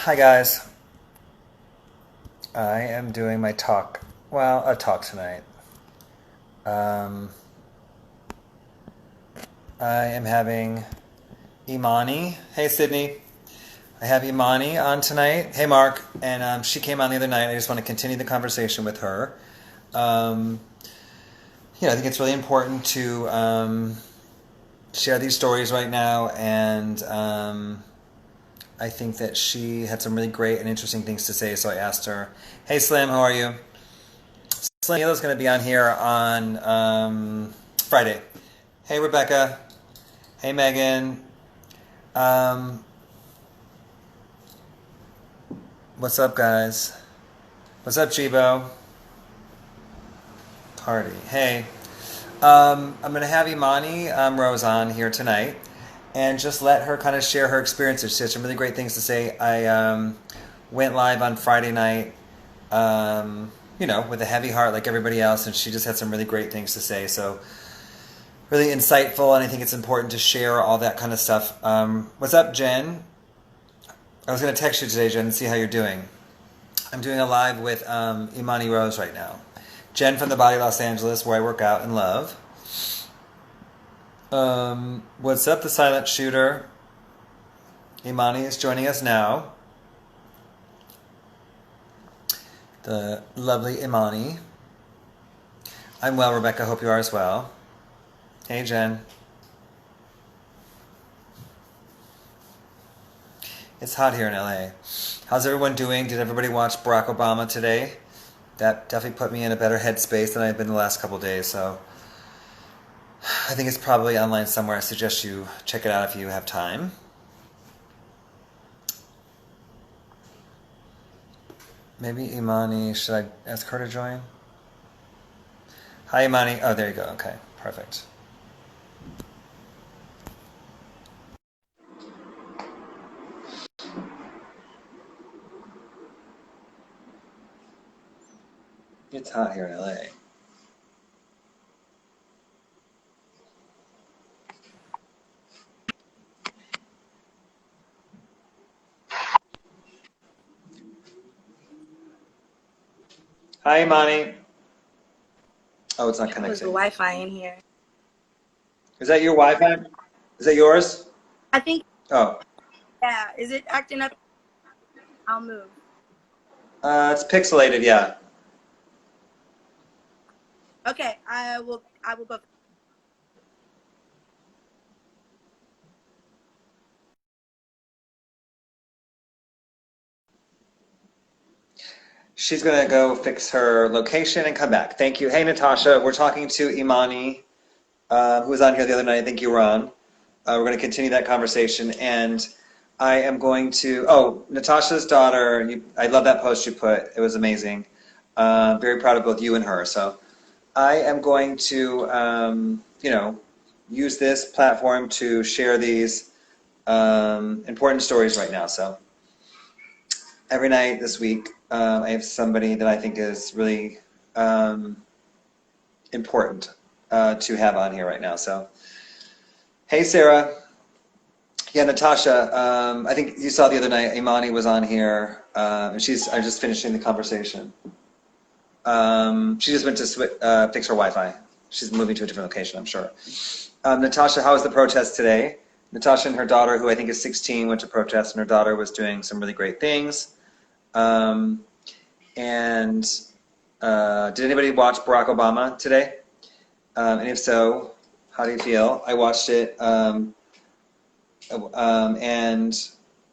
Hi guys. I am doing my talk. Well, a talk tonight. Um, I am having iMANi. Hey Sydney. I have iMANi on tonight. Hey Mark. And she came on the other night. I just want to continue the conversation with her. Um, I think it's really important to share these stories right now, and I think that she had some really great and interesting things to say. So I asked her, "Hey Slim, how are you?" Slim Milo's going to be on here on Friday. Hey Rebecca. Hey Megan. Um, what's up, guys? What's up, Jibo? Party. Hey. I'm going to have iMANi Rose on here tonight and just let her kind of share her experiences. She has some really great things to say. I went live on Friday night, with a heavy heart like everybody else, and she just had some really great things to say. So really insightful, and I think it's important to share all that kind of stuff. What's up, Jen? I was going to text you today, Jen, and see how you're doing. I'm doing a live with iMANi Rose right now. Jen from the Body Los Angeles, where I work out and love. What's up, the silent shooter? iMANi is joining us now. The lovely iMANi. I'm well, Rebecca. Hope you are as well. Hey, Jen. It's hot here in LA. How's everyone doing? Did everybody watch Barack Obama today? That definitely put me in a better headspace than I've been the last couple of days. So I think it's probably online somewhere. I suggest you check it out if you have time. Maybe iMANi, should I ask her to join? Hi, iMANi. Oh, there you go. Okay, perfect. It's hot here in LA. Hi, iMANi. Oh, it's not It was the connecting. Wi-Fi in here. Is that your Wi-Fi? Is that yours? I think, Oh, yeah. Is it acting up? I'll move. it's pixelated, yeah. Okay, I will go. She's gonna go fix her location and come back. Thank you. Hey, Natasha. We're talking to iMANi, who was on here the other night. I think you were on. We're going to continue that conversation, and I am going to. Oh, Natasha's daughter. I love that post you put. It was amazing. Very proud of both you and her. So I am going to, use this platform to share these important stories right now. So every night this week, I have somebody that I think is really important to have on here right now. So, hey, Sarah. Yeah, Natasha, I think you saw the other night, iMANi was on here, and I'm just finishing the conversation. She just went to fix her Wi-Fi. She's moving to a different location, I'm sure. Natasha, how was the protest today? Natasha and her daughter, who I think is 16, went to protest, and her daughter was doing some really great things. And did anybody watch Barack Obama today? And if so, how do you feel? I watched it. And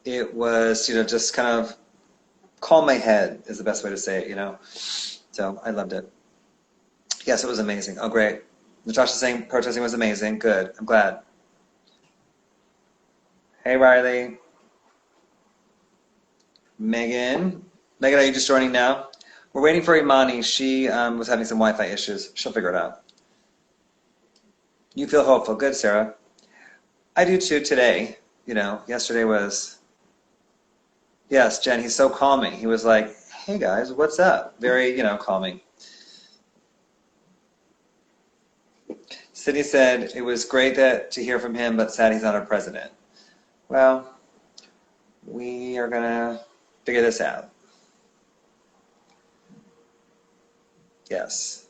it was, just kind of calm my head is the best way to say it. So I loved it. Yes, it was amazing. Oh, great. Natasha saying protesting was amazing. Good. I'm glad. Hey, Riley. Megan. Megan, are you just joining now? We're waiting for iMANi. She was having some Wi-Fi issues. She'll figure it out. You feel hopeful. Good, Sarah. I do too today. Yesterday was, yes, Jen, he's so calming. He was like, hey guys, what's up? Very, calming. Sydney said it was great to hear from him, but sad he's not our president. Well, we are gonna figure this out. Yes.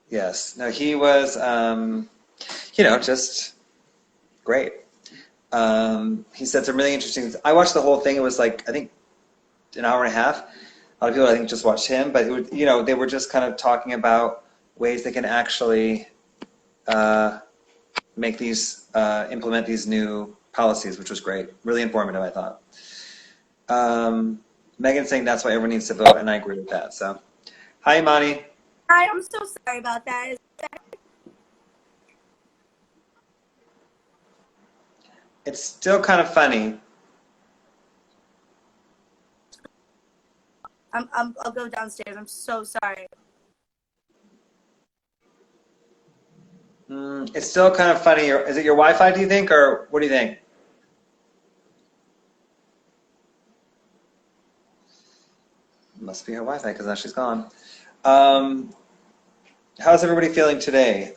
Yes. No, he was, just great. He said some really interesting things. I watched the whole thing. It was like, I think, an hour and a half. A lot of people, I think, just watched him. But, they were just kind of talking about ways they can actually implement these new policies, which was great. Really informative, I thought. Megan's saying that's why everyone needs to vote, and I agree with that. So, hi, iMANi. Hi, I'm so sorry about that. It's still kind of funny. I'll go downstairs. I'm so sorry. It's still kind of funny. Is it your Wi-Fi, do you think, or what do you think? Must be her Wi-Fi because now she's gone. How's everybody feeling today?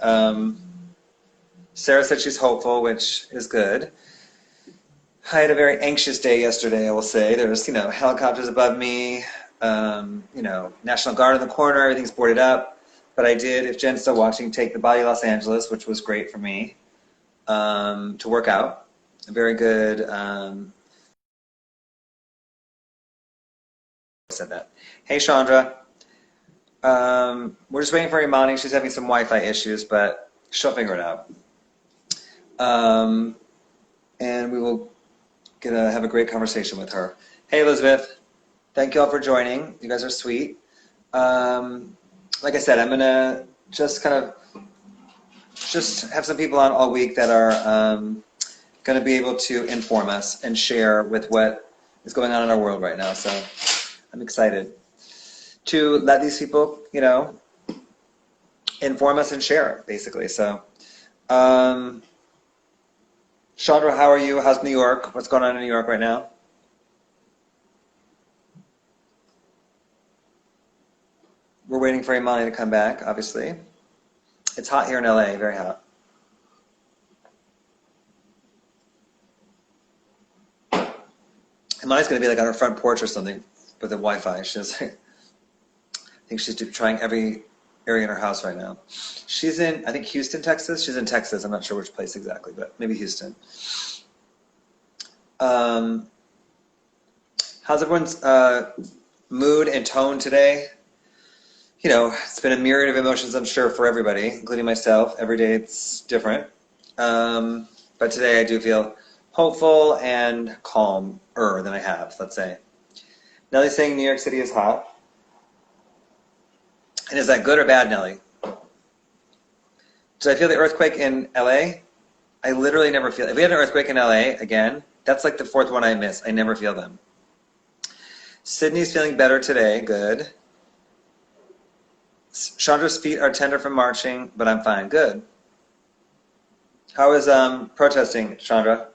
Sarah said she's hopeful, which is good. I had a very anxious day yesterday, I will say. There's, helicopters above me, National Guard in the corner, everything's boarded up. But I did, if Jen's still watching, take the body Los Angeles, which was great for me, to work out. A very good, I said that. Hey, Chandra. We're just waiting for iMANi. She's having some Wi-Fi issues, but she'll figure it out. And we will have a great conversation with her. Hey, Elizabeth. Thank you all for joining. You guys are sweet. Like I said, I'm going to just have some people on all week that are going to be able to inform us and share with what is going on in our world right now. So I'm excited to let these people, inform us and share, basically. So, Chandra, how are you? How's New York? What's going on in New York right now? We're waiting for iMANi to come back, obviously. It's hot here in LA, very hot. iMANi's going to be like on her front porch or something with the Wi-Fi. I think she's trying every area in her house right now. She's in, I think, Houston, Texas. She's in Texas. I'm not sure which place exactly, but maybe Houston. How's everyone's mood and tone today? It's been a myriad of emotions, I'm sure, for everybody, including myself. Every day it's different. But today I do feel hopeful and calmer than I have, let's say. Nellie's saying New York City is hot. And is that good or bad, Nellie? Did I feel the earthquake in LA? I literally never feel it. If we had an earthquake in LA again, that's like the fourth one I miss. I never feel them. Sydney's feeling better today. Good. Chandra's feet are tender from marching, but I'm fine. Good. How is protesting, Chandra?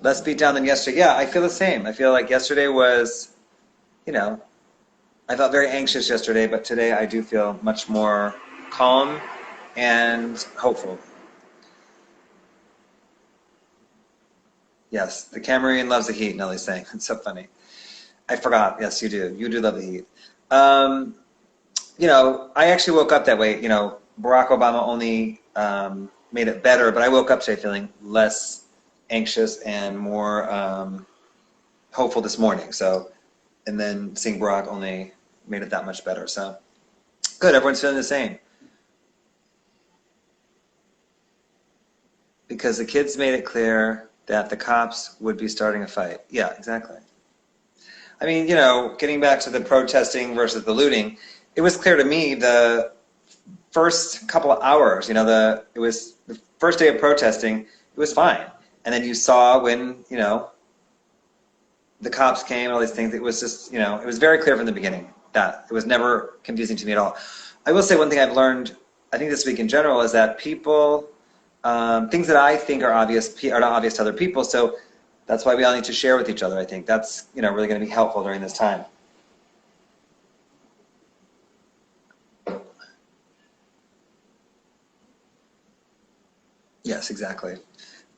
Less beat down than yesterday. Yeah, I feel the same. I feel like yesterday was, I felt very anxious yesterday, but today I do feel much more calm and hopeful. Yes, the Cameroon loves the heat, Nellie's saying. It's so funny. I forgot. Yes, you do. You do love the heat. I actually woke up that way. Barack Obama only made it better, but I woke up today feeling less anxious and more hopeful this morning. So, and then seeing Barack only made it that much better. So, good. Everyone's feeling the same. Because the kids made it clear that the cops would be starting a fight. Yeah, exactly. I mean, getting back to the protesting versus the looting, it was clear to me the first couple of hours, it was the first day of protesting, it was fine. And then you saw when, the cops came and all these things, it was just, it was very clear from the beginning that it was never confusing to me at all. I will say one thing I've learned, I think this week in general, is that people, things that I think are obvious are not obvious to other people. So that's why we all need to share with each other. I think that's, really going to be helpful during this time. Yes, exactly.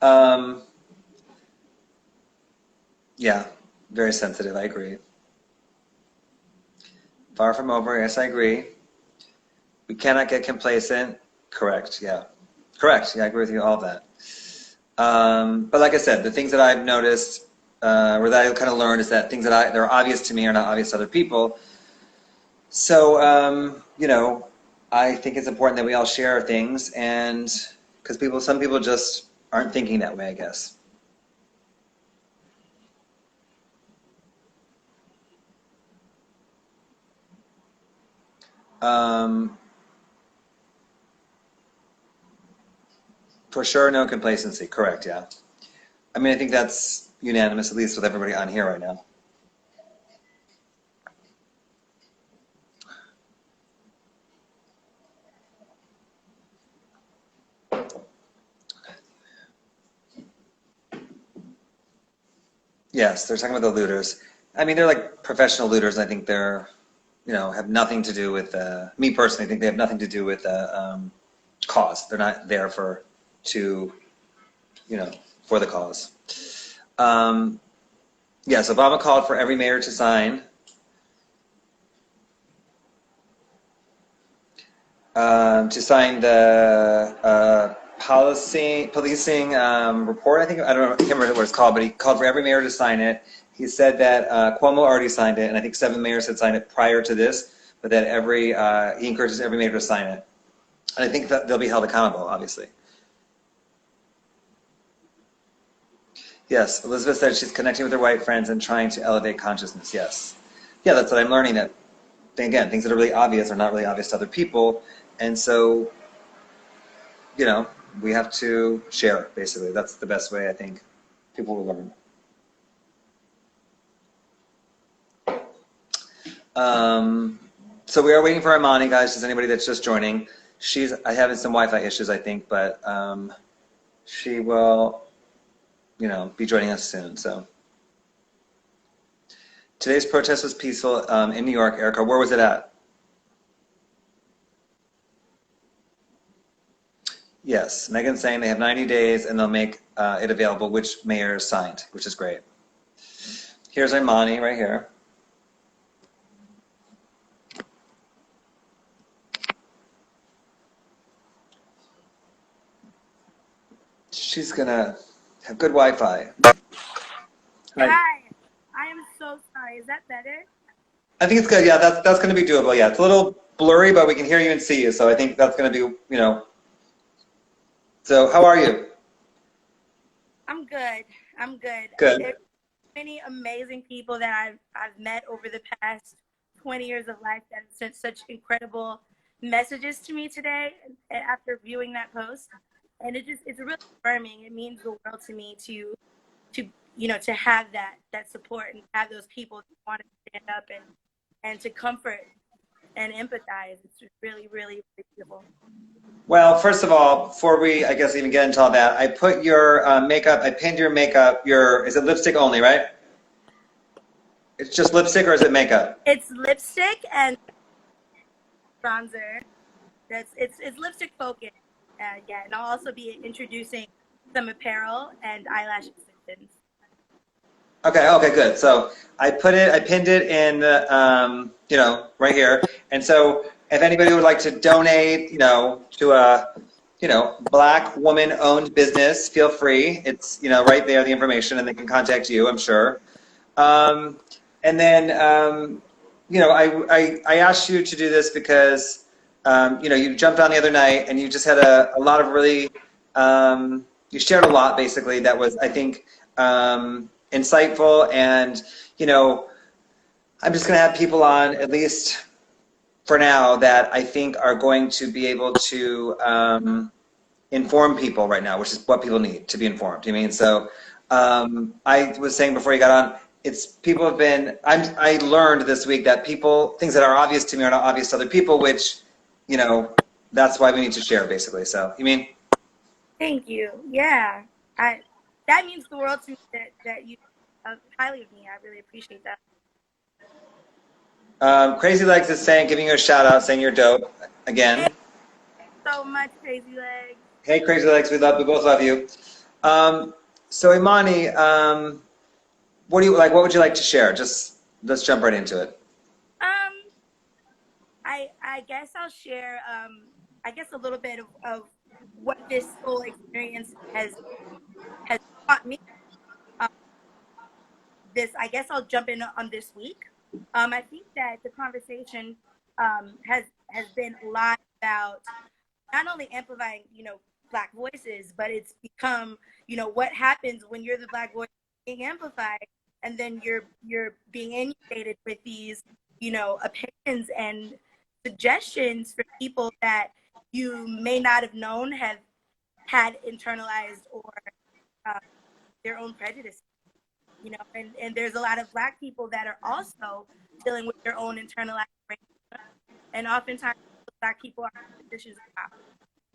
Um, yeah, very sensitive. I agree. Far from over. Yes, I agree. We cannot get complacent. Correct. Yeah. Correct. Yeah, I agree with you. All of that. But like I said, the things that I've noticed, or that I kind of learned, is that things that are obvious to me are not obvious to other people. So, I think it's important that we all share things, and because some people just aren't thinking that way, I guess. Um, for sure, no complacency. Correct. Yeah. I mean, I think that's unanimous, at least with everybody on here right now. Yes, they're talking about the looters. I mean, they're like professional looters. I think they're, have nothing to do with, me personally, I think they have nothing to do with cause. They're not there to, for the cause. Yes, Obama called for every mayor to sign the policing report. I don't know, I can't remember what it's called, but he called for every mayor to sign it. He said that Cuomo already signed it, and I think 7 mayors had signed it prior to this, but that he encourages every mayor to sign it. And I think that they'll be held accountable, obviously. Yes, Elizabeth said she's connecting with her white friends and trying to elevate consciousness. Yes. Yeah, that's what I'm learning, that, again, things that are really obvious are not really obvious to other people. And so, we have to share, basically. That's the best way I think people will learn. So we are waiting for iMANi, guys. Just anybody that's just joining. She's having some Wi-Fi issues, I think, but she will, be joining us soon. So today's protest was peaceful in New York. Erica, where was it at? Yes, Megan's saying they have 90 days and they'll make it available, which mayor signed, which is great. Here's iMANi right here. She's gonna have good Wi-Fi. Hi. I am so sorry. Is that better? I think it's good. Yeah, that's going to be doable. Yeah, it's a little blurry, but we can hear you and see you. So I think that's going to be, So how are you? I'm good. I'm good. Good. There's many amazing people that I've met over the past 20 years of life that have sent such incredible messages to me today after viewing that post. And it's really affirming. It means the world to me to have that support and have those people that want to stand up and to comfort and empathize. It's just really, really, really beautiful. Well, first of all, before we, I guess, even get into all that, I put your makeup, I pinned your makeup, is it lipstick only, right? It's just lipstick, or is it makeup? It's lipstick and bronzer. It's lipstick focused. Yeah, and I'll also be introducing some apparel and eyelash extensions. Okay, good. So I pinned it in the, right here. And so if anybody would like to donate, to a, Black woman-owned business, feel free. It's, right there, the information, and they can contact you, I'm sure. And then, I asked you to do this because, you jumped on the other night and you just had a lot of really, you shared a lot, basically, that was, I think, insightful, and I'm just going to have people on, at least for now, that I think are going to be able to inform people right now, which is what people need to be informed. You mean? So I was saying before you got on, I learned this week that things that are obvious to me are not obvious to other people, which that's why we need to share, basically. So you mean? Thank you. Yeah, that means the world to me that you highly of me. I really appreciate that. Crazy Legs is giving you a shout out, saying you're dope again. Thank you so much, Crazy Legs. Hey, Crazy Legs, we both love you. So iMANi, what do you like? What would you like to share? Just let's jump right into it. Um, I guess I'll share I guess a little bit of what this whole experience has taught me. Um, this I guess I'll jump in on this week. I think that the conversation has been a lot about not only amplifying, Black voices, but it's become, what happens when you're the Black voice being amplified, and then you're being inundated with these, opinions and suggestions for people that you may not have known have had internalized or uh, their own prejudice. And there's a lot of Black people that are also dealing with their own internalized racism, and oftentimes Black people are in positions of power,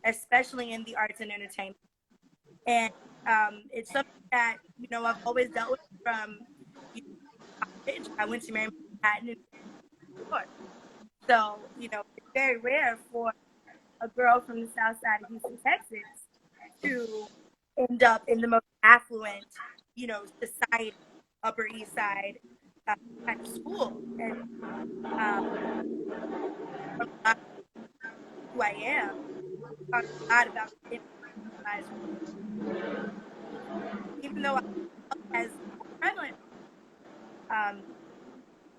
especially in the arts and entertainment. And it's something that I've always dealt with from college. I went to Marymount Manhattan in New York, so it's very rare for a girl from the South Side of Houston, Texas, to end up in the most affluent, society, Upper East Side kind of school. And um, who I am, talks a lot about the even though as prevalent um,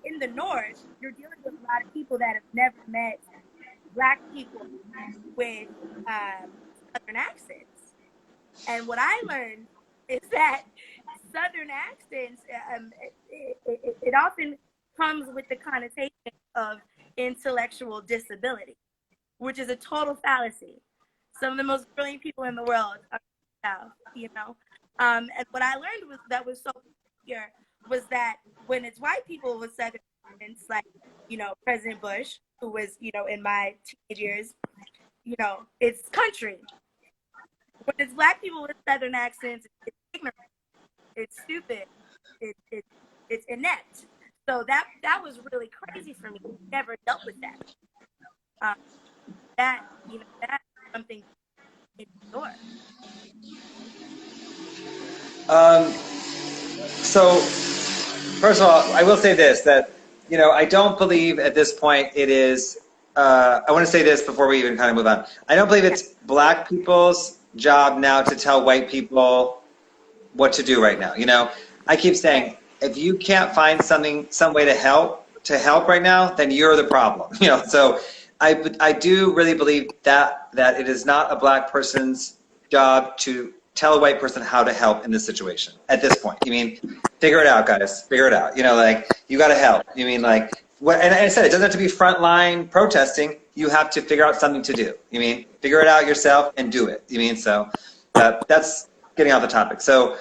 in the North, you're dealing with a lot of people that have never met Black people with Southern accents. And what I learned is that Southern accents, it often comes with the connotation of intellectual disability, which is a total fallacy. Some of the most brilliant people in the world are South. And what I learned was so clear was that when it's white people with Southern accents, like, President Bush, who was, in my teenage years, it's country. When it's Black people with Southern accents, it's ignorant, it's stupid, it, it's inept. So that was really crazy for me. Never dealt with that. Um, that's something in New York. Um, so first of all, I will say this, that, I don't believe at this point it is, I want to say this before we even kind of move on. I don't believe it's Black people's job now to tell white people what to do right now. I keep saying, if you can't find some way to help right now, then you're the problem. So I do really believe that it is not a Black person's job to tell a white person how to help in this situation at this point. Figure it out, guys. Figure it out. You got to help. And I said, it doesn't have to be frontline protesting. You have to figure out something to do. Figure it out yourself and do it. So that's getting off the topic. So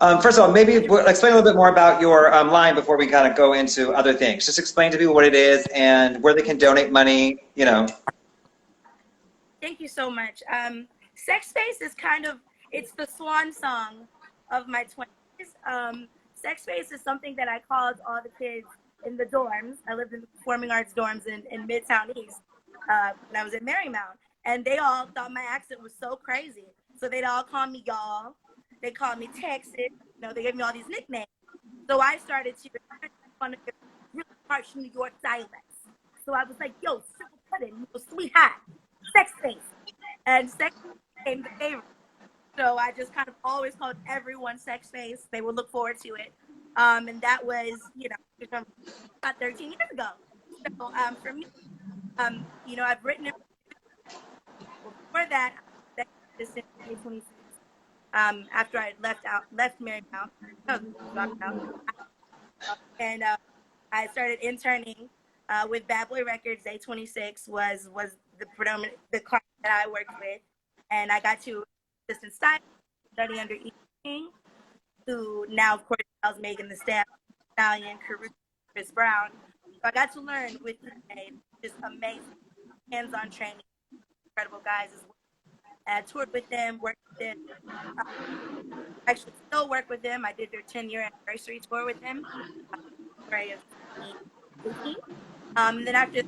first of all, maybe explain a little bit more about your line before we kind of go into other things. Just explain to people what it is and where they can donate money. Thank you so much. Sex Space is it's the swan song of my 20s. Sex Space is something that I called all the kids in the dorms. I lived in the performing arts dorms in Midtown East when I was at Marymount. And they all thought my accent was so crazy. So they'd all call me y'all. They called me Texas. They gave me all these nicknames. So I started to fun of really harsh New York dialects. So I was like, yo, Sugar Pudding, sweetheart, Sex Space. And Sex became the favorite. So I just kind of always called everyone Sex Space. They would look forward to it. And that was, about 13 years ago. So for me, I've written it before that, this in 2026. After I left Marymount, dropped out, and I started interning with Bad Boy Records. A26 was the client that I worked with, and I got to assistant stylist, study under E. King, who now of course styles Megan Thee Stallion, Chris Brown. So I got to learn with just amazing hands-on training, incredible guys as well. I toured with them, worked with them. Actually, still work with them. I did their 10-year anniversary tour with them. February of 2018. Then after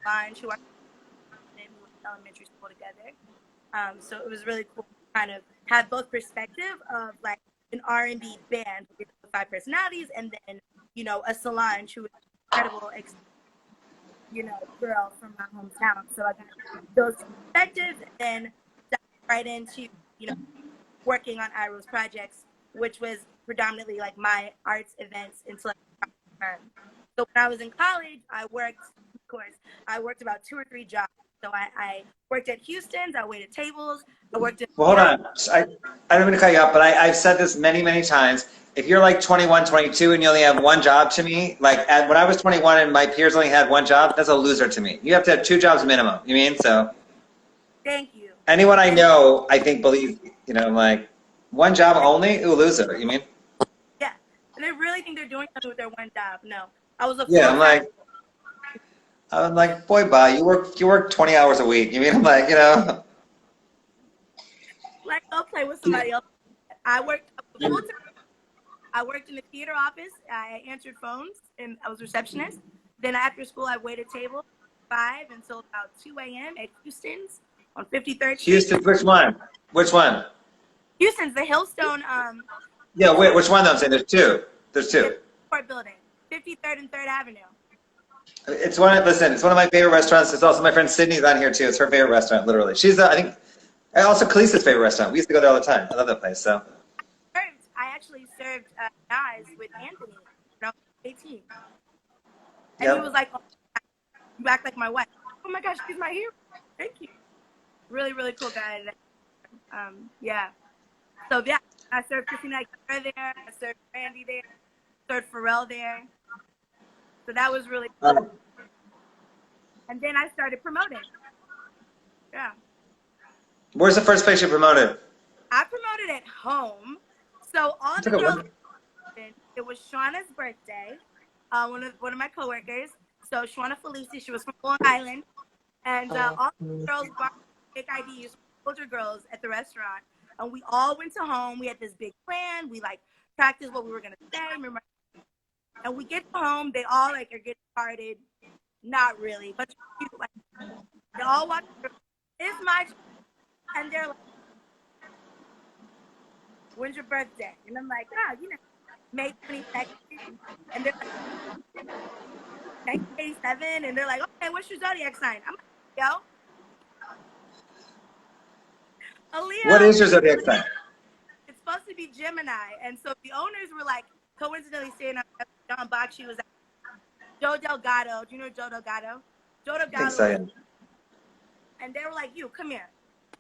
Line, who I went to elementary school together. So it was really cool to kind of have both perspective of like an R&B band with 5 personalities, and then a Solange who is an incredible, girl from my hometown. So I got those perspectives, and then dived right into working on iROSE projects, which was predominantly like my arts events until so when I was in college, I worked, of course, I worked about 2 or 3 jobs. So I worked at Houston's, I waited tables, I worked in Well, hold on. I don't mean to cut you off, but I've said this many, many times. If you're like 21, 22, and you only have one job, to me, like when I was 21 and my peers only had one job, that's a loser to me. You have to have 2 jobs minimum. You mean? So Thank you. anyone I know, I think, believes, like one job only, ooh, loser. You mean? Yeah. And they really think they're doing something with their one job. No. I was a Yeah, full-time. I'm like, boy, bye. You work 20 hours a week. You mean? I'm like, Like, I'll play with somebody else. I worked full-time. I worked in the theater office. I answered phones, and I was a receptionist. Then after school, I waited table 5 until about 2 a.m. at Houston's on 53rd Street. Houston, which one? Which one? Houston's, the Hillstone. Yeah, wait, which one? Though? I'm saying there's two. There's two. Court building, 53rd and 3rd Avenue. It's one. Listen, it's one of my favorite restaurants. It's also my friend Sydney's on here too. It's her favorite restaurant, literally. She's, I think, also Khaleesi's favorite restaurant. We used to go there all the time. I love that place. So. I actually served guys with Anthony when I was 18, and Yep. he was like, "Oh, you act like my wife." Oh my gosh, she's my hero. Thank you. Really, really cool guy. Yeah. So yeah, I served Christina Aguilera there. I served Randy there. Served Pharrell there. So that was really cool. And then I started promoting. Yeah. Where's the first place you promoted? I promoted at home. So all the girls, it was Shauna's birthday. One of my coworkers. So Shauna Felici, she was from Long Island, and all the girls brought fake IDs, older girls at the restaurant, and we all went to home. We had this big plan. We like practiced what we were gonna say. Remember? And we get to home. They all like are getting started. Not really, but like they all watch. It's my, and they're like, "When's your birthday?" And I'm like, May 22nd. And they're like, 1987. And they're like, "Okay, what's your zodiac sign?" I'm like, "Yo, a Leo." What is your zodiac sign? It's supposed to be Gemini. And so the owners were like, coincidentally saying John Bacci was like, Joe Delgado. Do you know Joe Delgado? Joe Delgado. I think so, yeah. And they were like, "You, come here.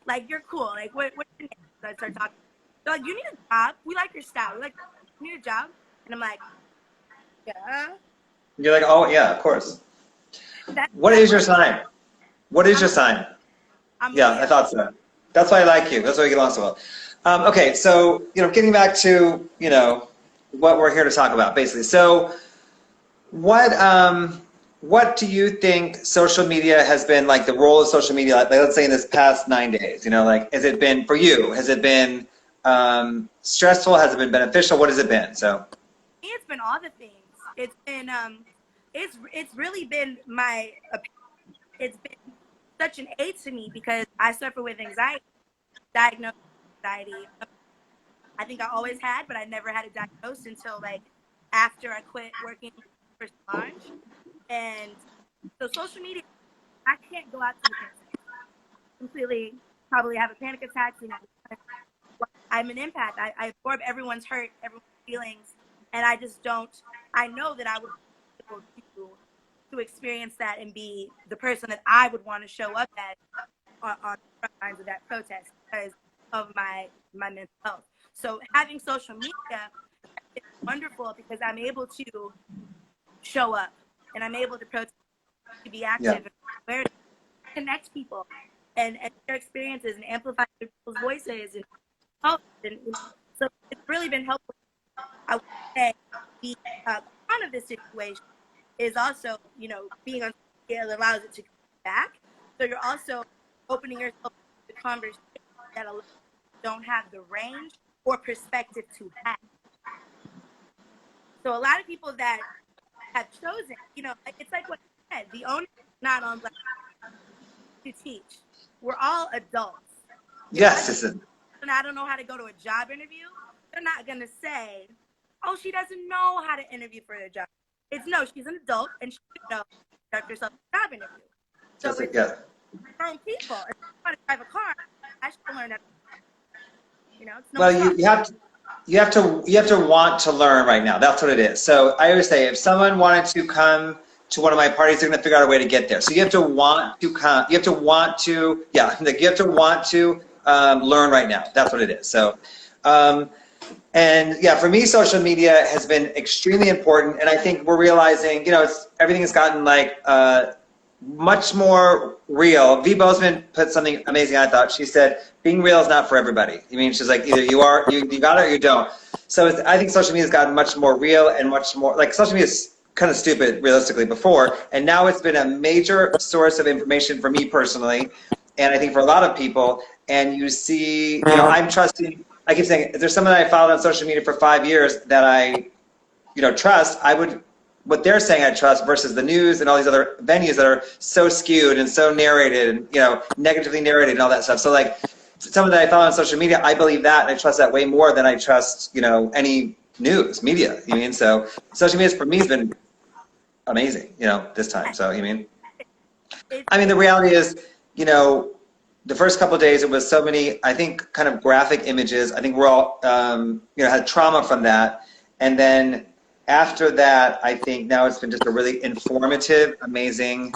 Like, you're cool. Like, what's your name?" So I started talking. They're like, "You need a job. We like your style. We're like, you need a job?" And I'm like, "Yeah." You're like, oh, yeah, of course. What is your sign? What is your sign? Yeah, I thought so. That's why I like you. That's why we get along so well. Okay, so, getting back to, what we're here to talk about, basically. So, what do you think social media has been, like the role of social media, like let's say in this past 9 days, like, has it been for you? Has it been stressful? Has it been beneficial? What has it been? So it's been all the things. It's been it's really been it's been such an aid to me because I suffer with anxiety, diagnosed with anxiety. I think I always had, but I never had it diagnosed until like after I quit working for Solange. And so social media, I can't go out to the campus. Completely probably have a panic attack. I'm an empath. I absorb everyone's hurt, everyone's feelings, and I just don't. I know that I would be able to experience that and be the person that I would want to show up as on the front lines of that protest because of my mental health. So having social media is wonderful because I'm able to show up and I'm able to protest, to be active, and connect people and their experiences and amplify people's voices and help. And so it's really been helpful. I would say the con of this situation is also, being on social media allows it to come back. So you're also opening yourself to conversations that don't have the range or perspective to have. So a lot of people that have chosen, it's like what I said, the owner is not on black to teach. We're all adults. If I Yes, it's and I don't know how to go to a job interview, they're not gonna say, "Oh, she doesn't know how to interview for a job." It's no, she's an adult and she should know how to conduct herself in a job interview. So just it's yeah. grown people. If I want to drive a car, I should learn that. You know, it's no Well, truck. you have to want to learn right now. That's what it is. So I always say, if someone wanted to come to one of my parties, they're going to figure out a way to get there. So you have to want to come. You have to want to, yeah, like you have to want to learn right now. That's what it is. So, and yeah, for me, social media has been extremely important. And I think we're realizing, you know, everything has gotten like much more real. V. Bozeman put something amazing, I thought. She said, being real is not for everybody. I mean, she's like, either you got it or you don't. So I think social media has gotten much more real and much more, like social media is kind of stupid realistically before. And now it's been a major source of information for me personally. And I think for a lot of people, and you see, you know, I'm trusting, I keep saying, if there's someone that I followed on social media for 5 years that I, you know, trust, I would, what they're saying I trust versus the news and all these other venues that are so skewed and so narrated and, you know, negatively narrated and all that stuff. So like someone that I follow on social media, I believe that and I trust that way more than I trust, you know, any news, media, you mean? So social media for me has been amazing, you know, this time. So, you mean? I mean, the reality is, you know, the first couple of days it was so many, I think, kind of graphic images. I think we're all, you know, had trauma from that. And then after that, I think now it's been just a really informative, amazing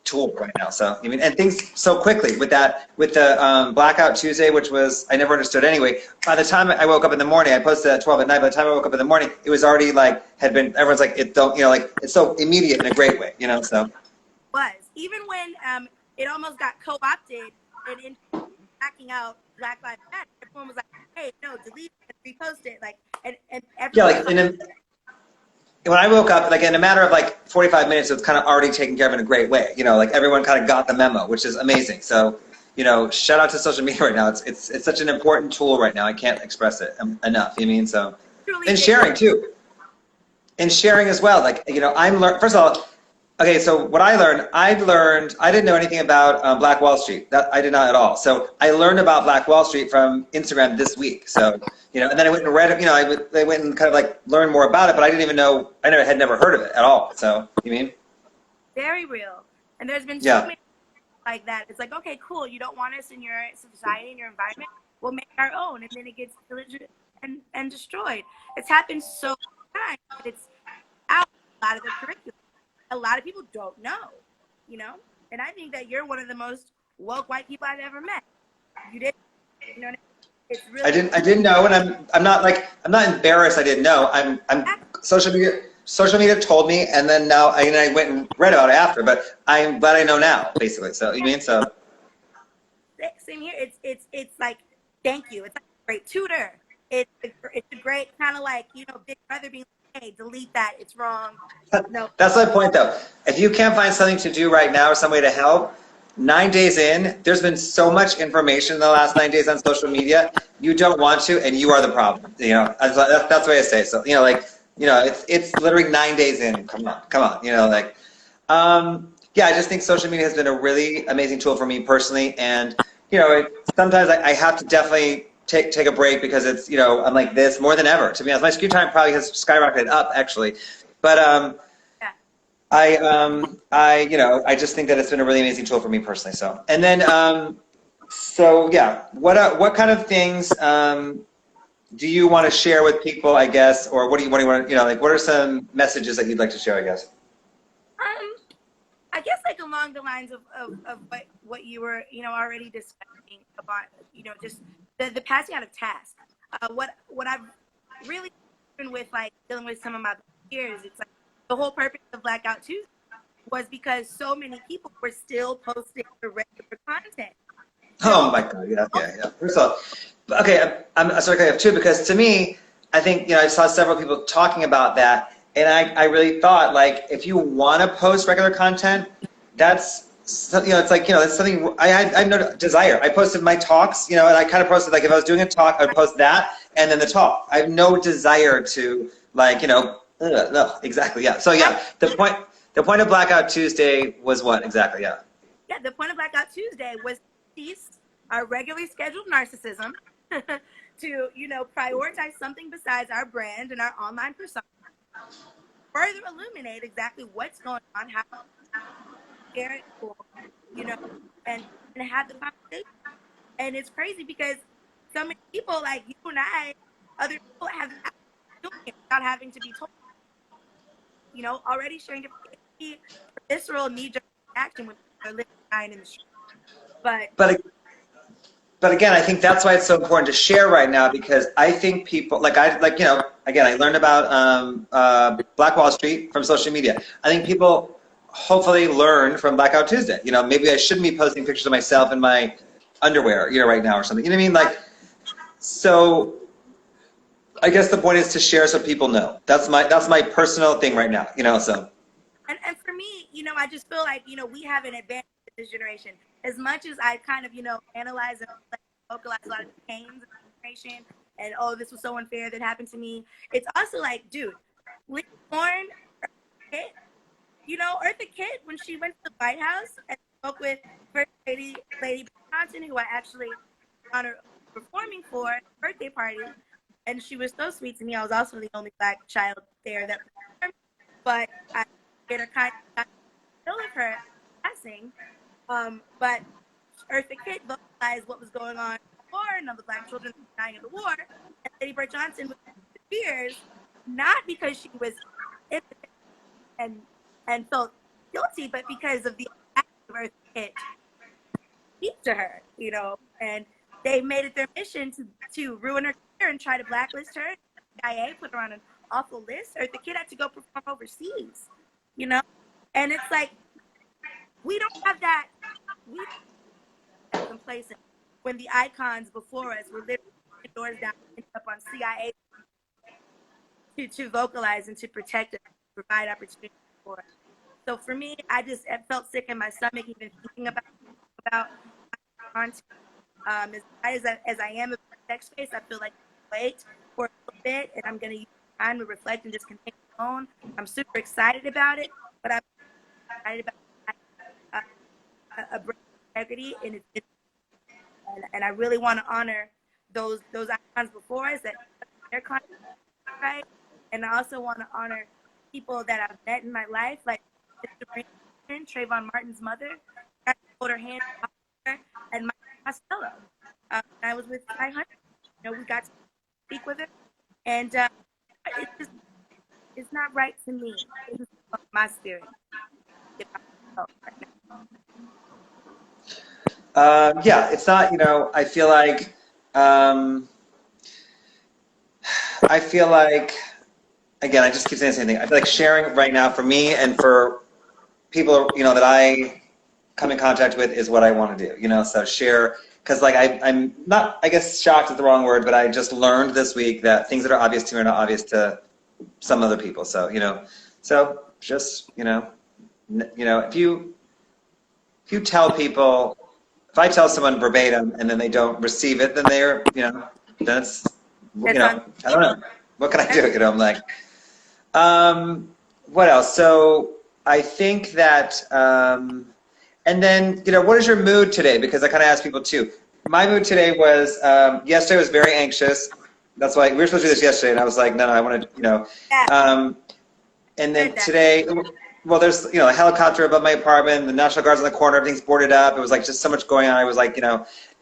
tool right now. So, I mean, and things so quickly with that, with the Blackout Tuesday, which was, I never understood anyway. By the time I woke up in the morning, I posted at 12 at night. By the time I woke up in the morning, it was already like, everyone's like, it don't, you know, like, it's so immediate in a great way, you know, so. Was even when it almost got co-opted and in backing out Black Lives Matter, everyone was like, "Hey, no, delete it, repost it," like, and Yeah, everyone. like, when I woke up, like in a matter of like 45 minutes, it was kind of already taken care of in a great way. You know, like everyone kind of got the memo, which is amazing. So, you know, shout out to social media right now. It's such an important tool right now. I can't express it enough. You mean so, and sharing too, and sharing as well. Like, you know, first of all. Okay, so what I learned, I didn't know anything about Black Wall Street. That I did not at all. So I learned about Black Wall Street from Instagram this week. So, you know, and then I went and read it, you know, I went and kind of like learned more about it, but I didn't even know, had never heard of it at all. So, you mean? Very real. And there's been so many like that. It's like, okay, cool. You don't want us in your society, in your environment. We'll make our own. And then it gets pillaged and destroyed. It's happened so many times. It's out a lot of the curriculum. A lot of people don't know, you know? And I think that you're one of the most woke white people I've ever met. You didn't, you know what I mean? It's really I didn't know, and I'm not embarrassed I didn't know. I'm social media told me, and then now I went and read about it after, but I'm glad I know now, basically. So, you mean so? Same here. It's like, thank you. It's like a great tutor. It's a great kind of like, you know, big brother being like, hey, delete that. It's wrong. No. That's my point, though. If you can't find something to do right now or some way to help, 9 days in, there's been so much information in the last 9 days on social media. You don't want to, and you are the problem. You know, that's the way I say it. So, you know, like, you know, it's literally 9 days in. Come on. You know, like, yeah, I just think social media has been a really amazing tool for me personally, and you know, sometimes I have to definitely take a break because it's, you know, I'm like this more than ever. To be honest, my screen time probably has skyrocketed up actually, but you know, I just think that it's been a really amazing tool for me personally. So, and then so yeah, what kind of things do you want to share with people, I guess, or what do you want to, you know, like what are some messages that you'd like to share, I guess? I guess like along the lines of what you were, you know, already discussing about, you know, just the passing out of task. What I've really been with, like dealing with some of my peers, it's like the whole purpose of Blackout Tuesday was because so many people were still posting the regular content. Oh my God, yeah. First of all, okay, I'm sorry, I have two, because to me, I think, you know, I saw several people talking about that, and I really thought, like, if you want to post regular content, that's, you know, it's like, you know, it's something, I have no desire. I posted my talks, you know, and I kind of posted, like, if I was doing a talk, I'd post that, and then the talk. I have no desire to, like, you know, no, exactly, yeah. So, yeah, the point of Blackout Tuesday was what, exactly, yeah. Yeah, the point of Blackout Tuesday was cease our regularly scheduled narcissism to, prioritize something besides our brand and our online persona, further illuminate exactly what's going on, how share it cool, you know, and, have the conversation. And it's crazy because so many people like you and I, other people have doing it without having to be told, already sharing different visceral knee-jerk reaction when people are living dying in the street. But but again, I think that's why it's so important to share right now, because I think people again, I learned about Black Wall Street from social media. I think people hopefully learn from Blackout Tuesday. Maybe I shouldn't be posting pictures of myself in my underwear, right now or something. You know what I mean? Like, so I guess the point is to share so people know. That's my personal thing right now. So. And for me, I just feel like, we have an advantage in this generation. As much as I kind of, analyze and vocalize a lot of the pains of the generation and, oh, this was so unfair that happened to me. It's also like, dude, Lee Born, Eartha Kitt, when she went to the White House and spoke with First Lady Johnson, who I actually honor performing for a birthday party, and she was so sweet to me. I was also the only Black child there that performed, but I did a kind of feel of her passing. But Eartha Kitt vocalized what was going on in the war and all the Black children dying in the war, and Lady Bird Johnson was in tears, not because she was innocent and felt guilty, but because of the act of Eartha Kitt speak to her, and they made it their mission to ruin her career and try to blacklist her. CIA put her on an awful list. Eartha Kitt had to go perform overseas, and it's like we don't have that. We are complacent when the icons before us were literally doors down, up on CIA to vocalize and to protect us, provide opportunity for us. So for me, I felt sick in my stomach even thinking about content. As I am in the tech space, I feel like wait for a little bit, and I'm going to use time to reflect and just continue on. I'm super excited about it, but I'm excited about a brand integrity and I really want to honor those icons before us that their content right, and I also want to honor people that I've met in my life, like Trayvon Martin's mother. I hold her hand, and Mike Costello. I was with Ty Hunt. We got to speak with her, and it's not right to me. It's my spirit. Yeah, it's not. I feel like. Again, I just keep saying the same thing. I feel like sharing right now for me and for people, that I come in contact with is what I want to do. So share, because like I'm not, I guess shocked is the wrong word, but I just learned this week that things that are obvious to me are not obvious to some other people. So so just if you tell people, if I tell someone verbatim and then they don't receive it, then they're then it's I don't know, what can I do? I'm like, what else? So I think that, and then, what is your mood today? Because I kind of ask people too. My mood today was, yesterday was very anxious. That's why we were supposed to do this yesterday, and I was like, no, I want to, and then today, well, there's, a helicopter above my apartment, the National Guard's on the corner, everything's boarded up. It was like just so much going on. I was like,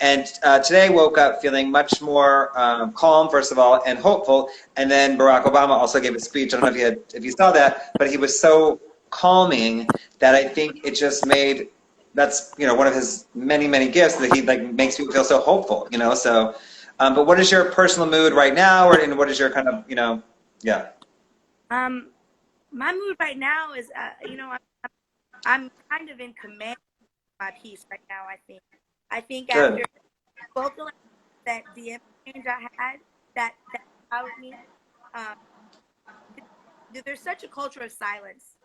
and today I woke up feeling much more calm, first of all, and hopeful. And then Barack Obama also gave a speech. I don't know if you saw that, but he was so calming that I think it just made, that's, one of his many, many gifts, that he like makes people feel so hopeful, so, but what is your personal mood right now, and what is your kind of, yeah. My mood right now is, I'm kind of in command of my piece right now. I think Good. after vocalizing that DM change I had, that allowed me, there's such a culture of silence,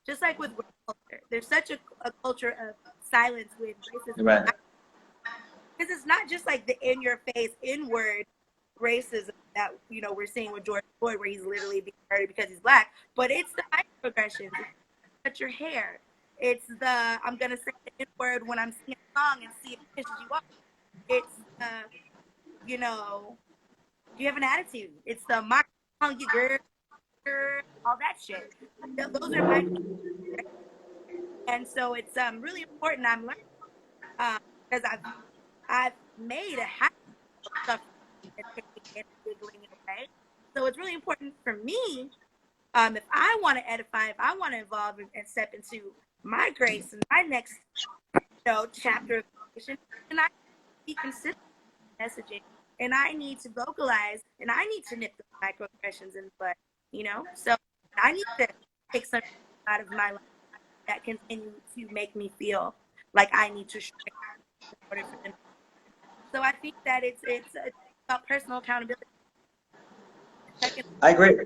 just like with culture. There's such a culture of silence with racism. Right. Because it's not just like the in-your-face, inward racism that we're seeing with George Floyd, where he's literally being murdered because he's Black, but it's the microaggressions. It's cut your hair. It's the I'm gonna say the N-word when I'm singing a song and see if it pisses you off. It's you know, do you have an attitude? It's the mock calling you girl, all that shit. Those are my feelings. And so it's really important. I'm learning because I've made a habit of stuff and taking it and giggling it away. So it's really important for me. If I want to edify, if I want to evolve and step into my grace and my next, chapter of education, and I be consistent messaging, and I need to vocalize, and I need to nip the microaggressions in the bud, So I need to take something out of my life that continue to make me feel like I need to shrink in order for them. So I think that it's about personal accountability. I agree.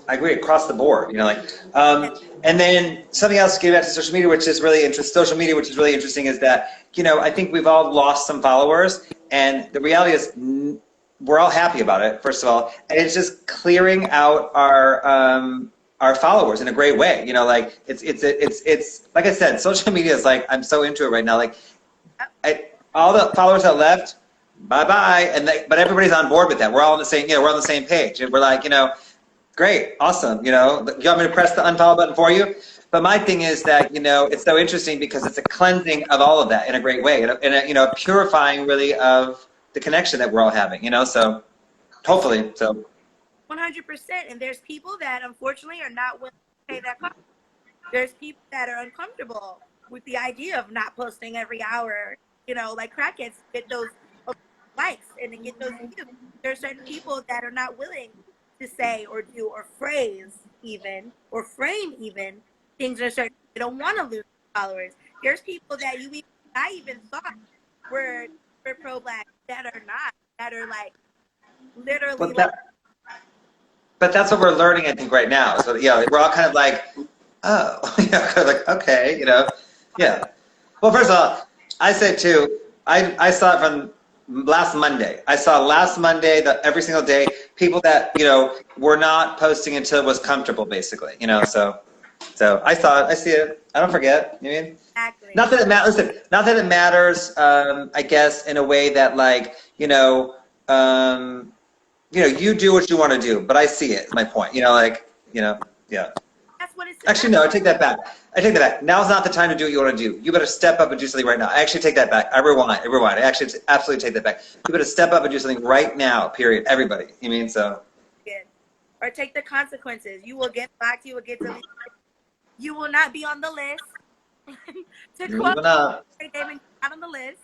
I agree across the board. And then something else getting back to social media, which is really interesting. Social media, which is really interesting, is that I think we've all lost some followers, and the reality is we're all happy about it. First of all, and it's just clearing out our followers in a great way. Like it's like I said, social media is like, I'm so into it right now. Like all the followers that left, bye-bye, but everybody's on board with that. We're all on the same, we're on the same page, and we're like, great, awesome, you want me to press the unfollow button for you? But my thing is that, it's so interesting because it's a cleansing of all of that in a great way, and a purifying really of the connection that we're all having, so hopefully, so. 100%, and there's people that unfortunately are not willing to pay that cost. There's people that are uncomfortable with the idea of not posting every hour, like crackheads get those likes and to get those views. There are certain people that are not willing to say or do or phrase even or frame even things are certain. They don't want to lose followers. There's people that I even thought were pro-black that are not, that are like literally But that's what we're learning, I think, right now. So we're all kind of like, oh, kind of like, okay, yeah. Well, first of all, I said too, I saw it from last Monday. I saw last Monday that every single day, people that, were not posting until it was comfortable, basically, so I saw it, I see it, I don't forget, you mean? Exactly. Not that it matters, listen, not that it matters, I guess, in a way that like, you do what you want to do, but I see it, my point, yeah. That's what it's Actually, no, I take that back. I take that back. Now's not the time to do what you want to do. You better step up and do something right now. I actually take that back. I rewind. I actually absolutely take that back. You better step up and do something right now, period. Everybody. You mean, so. Good. Or take the consequences. You will get blocked. You will get deleted. You will not be on the list. You will not. Damon, not on the list.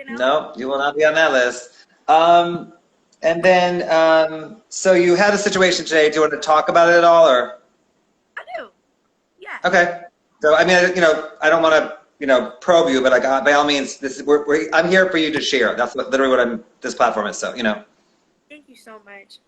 No, you will not be on that list. And then, so you had a situation today. Do you want to talk about it at all, or? I do. Yeah. Okay. So I mean, I don't want to, probe you, but like by all means, I'm here for you to share. That's literally what this platform is. So Thank you so much.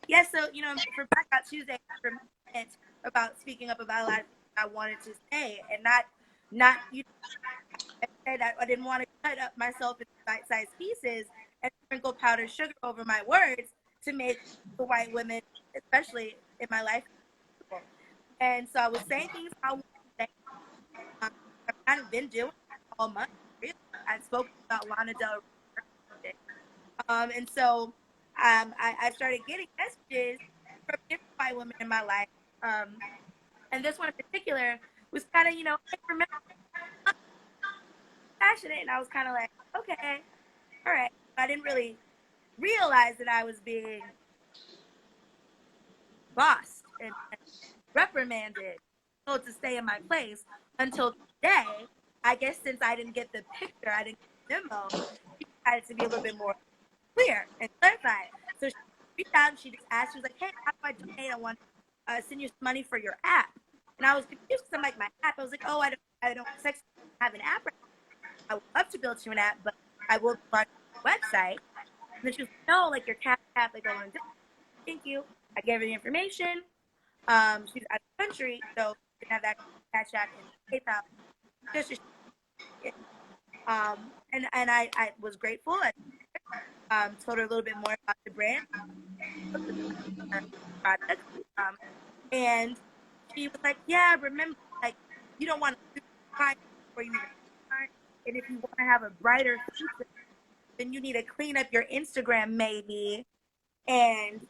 Yeah. So for Blackout Tuesday, for me, about speaking up about a lot of things I wanted to say, and not I said I didn't want to cut up myself into bite-sized pieces and sprinkle powdered sugar over my words to make the white women, especially in my life, comfortable. And so I was saying things I wanted to say. I've kind of been doing it all month. Really, I spoke about Lana Del Rey, and so I started getting messages from different white women in my life, and this one in particular was kind of hey, remember, passionate, and I was kind of like, okay, all right. I didn't really realize that I was being bossed and reprimanded, told to stay in my place until today. I guess since I didn't get the picture, I didn't get the memo, she decided to be a little bit more clear and clarified. So she reached out and she just asked, she was like, hey, how do I donate? I want to send you some money for your app. And I was confused because I'm like, my app? I was like, oh, I don't have an app right now. I would love to build you an app, but I will launch a website. And then she was like, no, like your cat app, like I want to do it. Thank you. I gave her the information. She's out of the country, so she didn't have that Cash App and PayPal. Just and I was grateful. I told her a little bit more about the brand, product, and she was like, "Yeah, remember, like you don't want to find where you are, and if you want to have a brighter future, then you need to clean up your Instagram maybe, and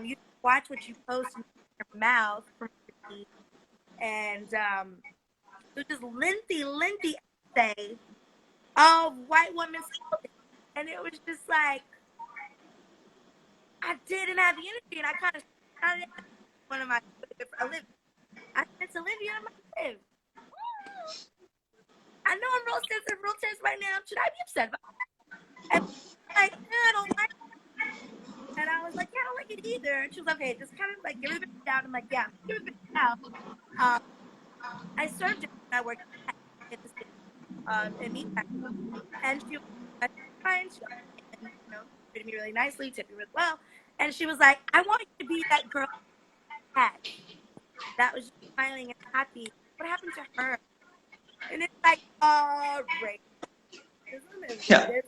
you watch what you post in your mouth from your feed. And it was just lengthy essay of white women's clothing. And it was just like, I didn't have the energy, and I kind of started one of my for a living. I said to Olivia, I know I'm real tense right now. Should I be upset about it? And like, I don't like it. And I was like, yeah, I don't like it either. And she was like, okay, just kind of like give it a bit out. I'm like, yeah, give it a bit out. I served it when I worked at the city in Meatpacking. And she was fine. She and, treated me really nicely, tipped me really well. And she was like, I want you to be that girl that was just smiling and happy. What happened to her? And it's like, racism and Yeah.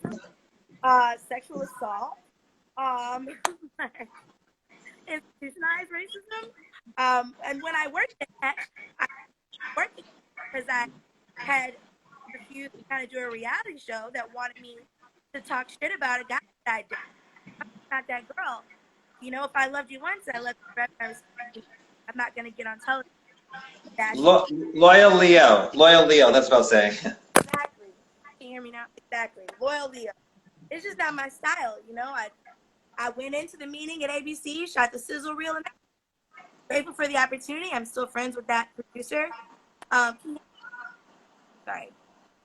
sexual assault, institutionalized racism. And when I worked at that, I worked because I had refused to kind of do a reality show that wanted me to talk shit about a guy that I did. I'm not that girl. If I loved you once, I loved you forever. I'm not going to get on television. Loyal Leo. Loyal Leo, that's what I'll say. Exactly. Can you hear me now? Exactly. Loyal Leo. It's just not my style, I went into the meeting at ABC, shot the sizzle reel, and I'm grateful for the opportunity. I'm still friends with that producer. Sorry.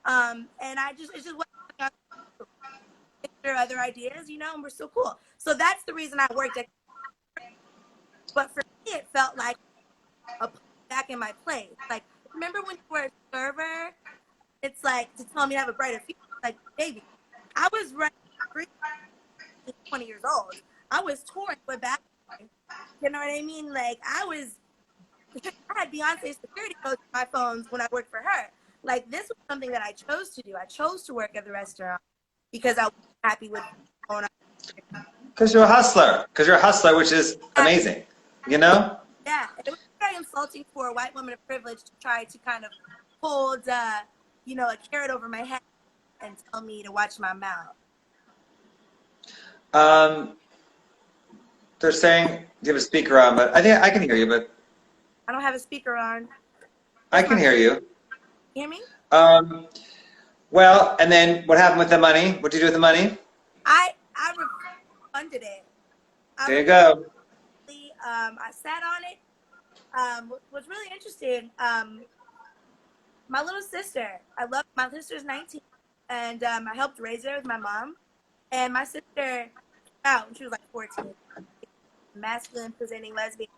And it's just what there are other ideas, and we're still cool. So that's the reason I worked at. But for me, it felt like a back in my place. Like, remember when you were a server? It's like to tell me to have a brighter future. Like, baby, I was running 20 years old. I was touring with back. You know what I mean? Like, I had Beyonce's security codes on my phones when I worked for her. Like, this was something that I chose to do. I chose to work at the restaurant because I was happy with going on. Because you're a hustler. Because you're a hustler, which is amazing. Yeah, it was very insulting for a white woman of privilege to try to kind of hold, a carrot over my head and tell me to watch my mouth. They're saying you have a speaker on, but I think I can hear you, but I don't have a speaker on. I can hear you. You hear me? Well, and then what happened with the money? What did you do with the money? I refunded it. There you go. I sat on it. What's really interesting, my little sister, my sister's 19, and I helped raise her with my mom. And my sister came out when she was like 14, masculine presenting lesbian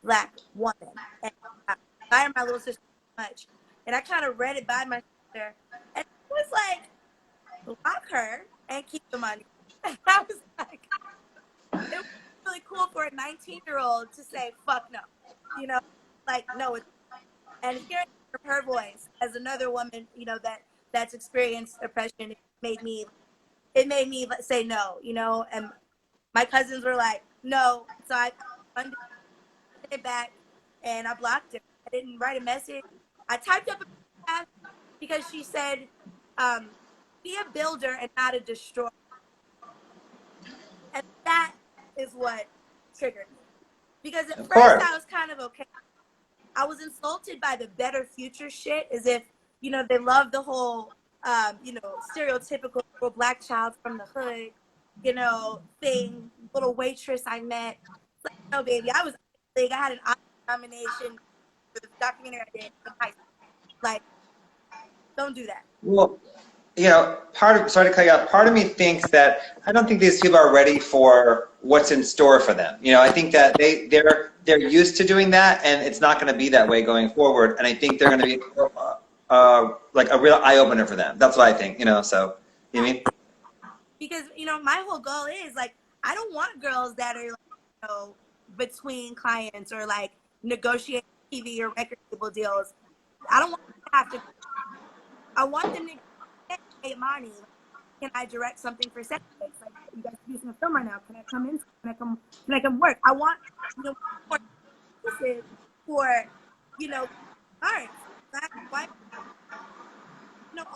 Black woman. And I admire my little sister so much. And I kind of read it by my sister, and it was like, block her and keep the money. And I was like, it was really cool for a 19-year-old to say, fuck no. Like, no. And hearing her voice as another woman, that's experienced oppression, it made me say no, and my cousins were like, no. So I funded it back and I blocked her. I didn't write a message. I typed up a because she said, be a builder and not a destroyer. And that is what triggered me. Because at first I was kind of okay. I was insulted by the better future shit, as if, they love the whole, stereotypical little Black child from the hood, thing, little waitress I met. It's like, no, baby, I had an Oscar nomination for the documentary I did in high school. Like, don't do that. Well, sorry to cut you off, part of me thinks that I don't think these people are ready for what's in store for them. I think that they're used to doing that, and it's not going to be that way going forward. And I think they're going to be like a real eye-opener for them. That's what I think, so, you know what I mean? Because, my whole goal is, like, I don't want girls that are, like, between clients or, like, negotiate TV or record label deals. I don't want them to have to. I want them to get iMANi. Can I direct something for sex? Like, you guys are producing a film right now. Can I come in? Can I come work? I want, more pieces for, arts, Black, white,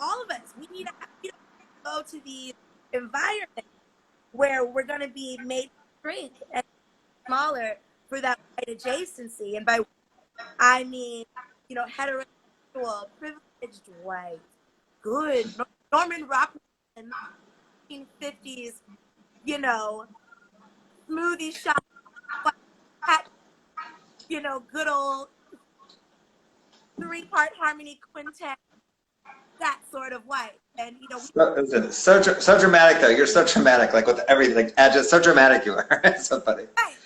all of us. We need to go to these environment where we're going to be made to shrink and smaller for that white adjacency. And by I mean, you know, heterosexual, privileged white, good, Norman Rockwell in the 1950s, you know, smoothie shop, hat, you know, good old three-part harmony quintet, that sort of white. And, you know, so dramatic though. You're so dramatic, like with everything, like just so dramatic you are. It's so funny. right.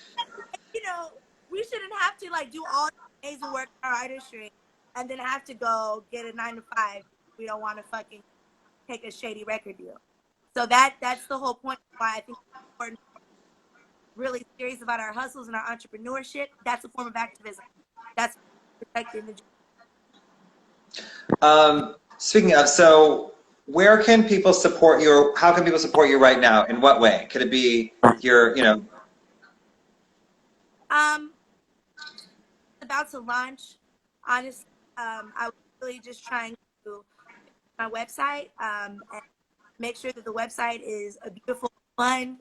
You know, we shouldn't have to like do all the amazing work in our artistry and then have to go get a 9 to 5. We don't want to fucking take a shady record deal. So that's the whole point why I think it's important, really serious about our hustles and our entrepreneurship. That's a form of activism. That's protecting the. Speaking of, so where can people support you? How can people support you right now? In what way? Could it be your, you know? About to launch. Honestly, I was really just trying to my website and make sure that the website is a beautiful, fun,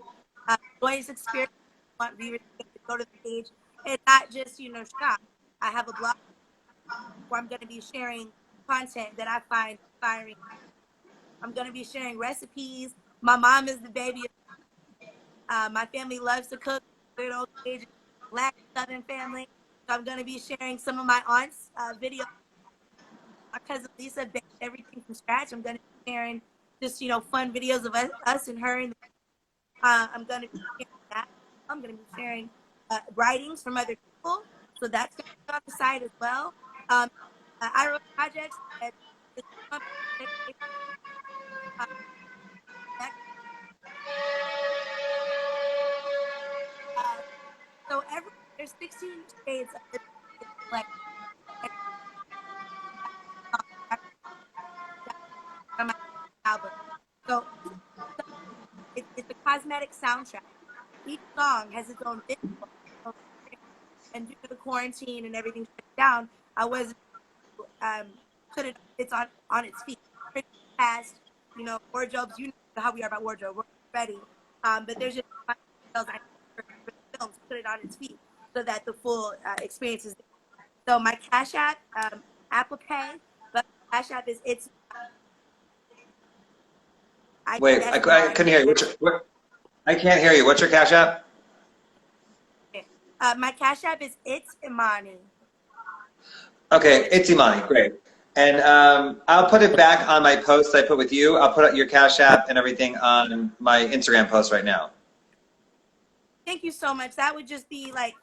joyous experience. I want viewers to go to the page and not just, you know, shop. I have a blog where I'm going to be sharing content that I find inspiring. I'm going to be sharing recipes. My mom is the baby. My family loves to cook. Good old Cajun, Black Southern family. So I'm going to be sharing some of my aunt's videos. My cousin Lisa baked everything from scratch. I'm going to be sharing just, you know, fun videos of us and her. And I'm going to be sharing that. I'm going to be sharing writings from other people. So that's going to be on the site as well. I wrote projects that so there's 16 shades of the like on my album. So it's a cosmetic soundtrack. Each song has its own visual. And due to the quarantine and everything shut down, I wasn't put it's on its feet. Pretty fast, you know, wardrobes. You know how we are about wardrobe. We're ready, but there's just details I need for the film to put it on its feet so that the full experience is there. So my Cash App, Apple Pay, but Cash App is it's. Wait, I couldn't hear you. I can't hear you. What's your Cash App? My Cash App is It's iMANi. Okay, it's iMANi. Great. And I'll put it back on my post I put with you. I'll put out your Cash App and everything on my Instagram post right now. Thank you so much. That would just be like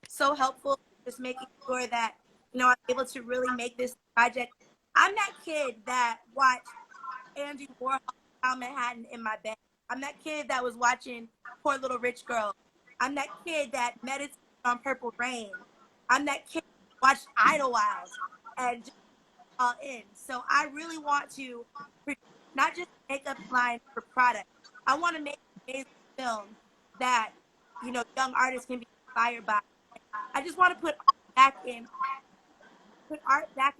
so helpful. Just making sure that, you know, I'm able to really make this project. I'm that kid that watched Andy Warhol down Manhattan in my bed. I'm that kid that was watching Poor Little Rich Girl. I'm that kid that meditated on Purple Rain. I'm that kid that watched Idlewild and just all in. So I really want to not just make up line for product. I want to make an amazing film that, you know, young artists can be inspired by. I just want to put art back in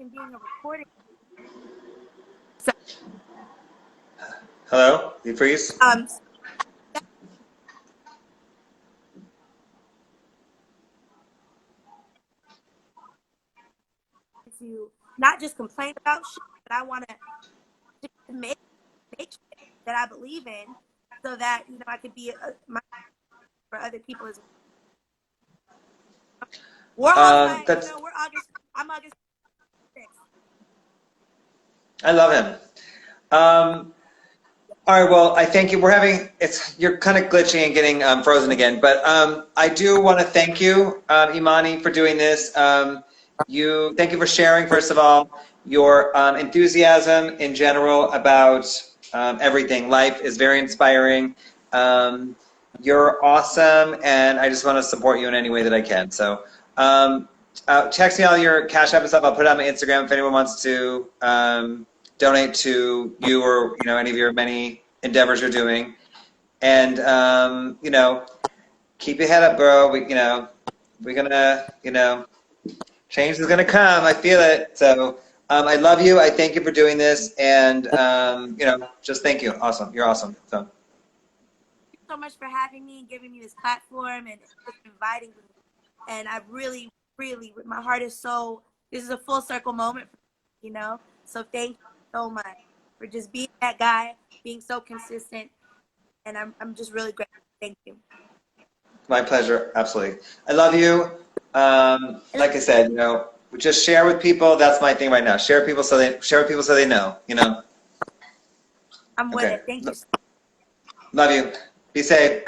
being a recording. So, hello, you freeze? To not just complain about shit, but I want to make shit that I believe in, so that, you know, I could be for other people as well. I'm August 6th. I love him. All right, well, I thank you. You're kind of glitching and getting frozen again, but I do want to thank you, iMANi, for doing this. Thank you for sharing, first of all, your enthusiasm in general about everything. Life is very inspiring. You're awesome, and I just want to support you in any way that I can. So text me all your Cash App and stuff. I'll put it on my Instagram if anyone wants to donate to you or, you know, any of your many endeavors you're doing. And you know, keep your head up, bro. We're gonna, you know, change is gonna come. I feel it. So I love you. I thank you for doing this, and you know, just thank you. Awesome. You're awesome. So. so much for having me and giving me this platform and just inviting me. And I really, really, my heart is so, this is a full circle moment, you know? So thank you so much for just being that guy, being so consistent. And I'm just really grateful. Thank you. My pleasure. Absolutely. I love you. Like I said, you know, just share with people. That's my thing right now. Share with people so they know, you know. I'm with it. Thank you. Love you. Be safe.